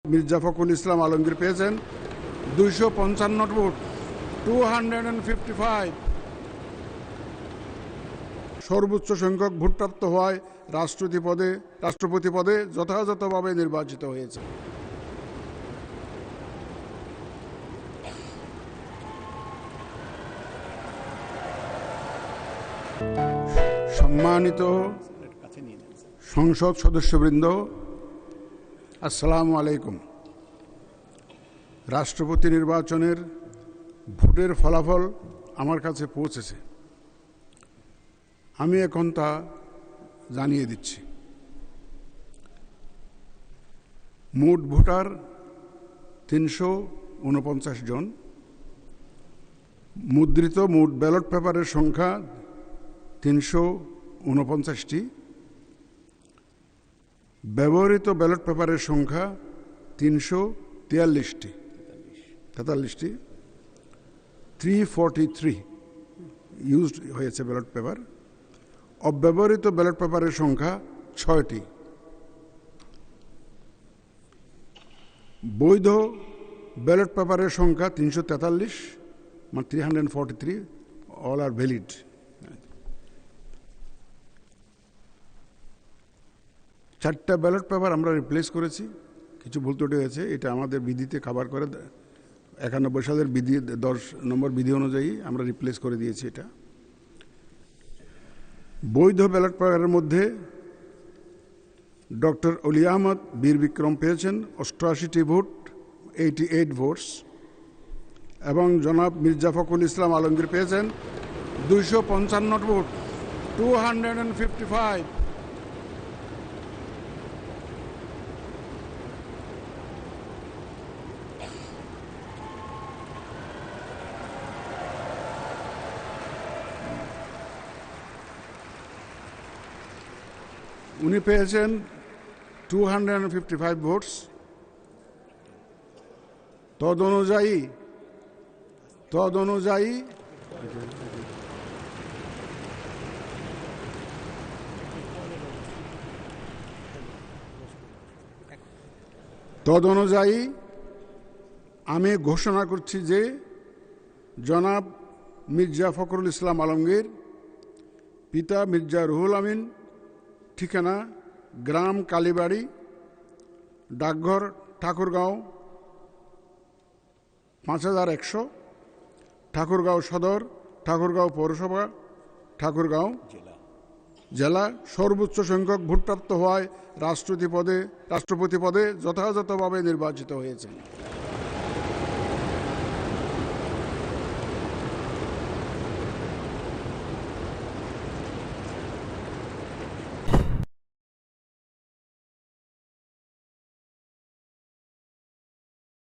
মির্জা ফখরুল ইসলাম আলমগীর পেয়েছেন 255 ভোট, 255। সর্বোচ্চ সংখ্যক ভোটপ্রাপ্ত হওয়ায় রাষ্ট্রপতি পদে যথাযথভাবে নির্বাচিত হয়েছে। সম্মানিত সংসদ সদস্যবৃন্দ, আসসালামু আলাইকুম। রাষ্ট্রপতি নির্বাচনের ভোটের ফলাফল আমার কাছে পৌঁছেছে। আমি এখন তা জানিয়ে দিচ্ছি। মোট ভোটার 349 জন। মুদ্রিত মোট ব্যালট পেপারের সংখ্যা 349টি। ব্যবহৃত ব্যালট পেপারের সংখ্যা 343টি। 343 ইউজড হয়েছে ব্যালট পেপার। অব্যবহৃত ব্যালট পেপারের সংখ্যা 6টি। বৈধ ব্যালট পেপারের সংখ্যা 343, মানে 343, অল আর ভ্যালিড। চারটা ব্যালট পেপার আমরা রিপ্লেস করেছি, কিছু ভুল ত্রুটি হয়েছে। এটা আমাদের বিধিতে খাবার করে 91 সালের বিধি 10 নম্বর বিধি অনুযায়ী আমরা রিপ্লেস করে দিয়েছি এটা। বৈধ ব্যালট পেপারের মধ্যে ডক্টর অলি আহমদ বীর বিক্রম পেয়েছেন 88টি ভোট, 88 ভোটস, এবং জনাব মির্জা ফখরুল ইসলাম আলমগীর পেয়েছেন 255 ভোট, 255। উনি পেয়েছেন 255 ভোটস। তদ অনুযায়ী আমি ঘোষণা করছি যে জনাব মির্জা ফখরুল ইসলাম আলমগীর, পিতা মির্জা রুহুল আমিন, ঠিকানা গ্রাম কালীবাড়ি, ডাকঘর ঠাকুরগাঁও 5100, ঠাকুরগাঁও সদর, ঠাকুরগাঁও পৌরসভা, ঠাকুরগাঁও জেলা, সর্বোচ্চ সংখ্যক ভোটপ্রাপ্ত হওয়ায় রাষ্ট্রপতি পদে যথাযথভাবে নির্বাচিত হয়েছেন।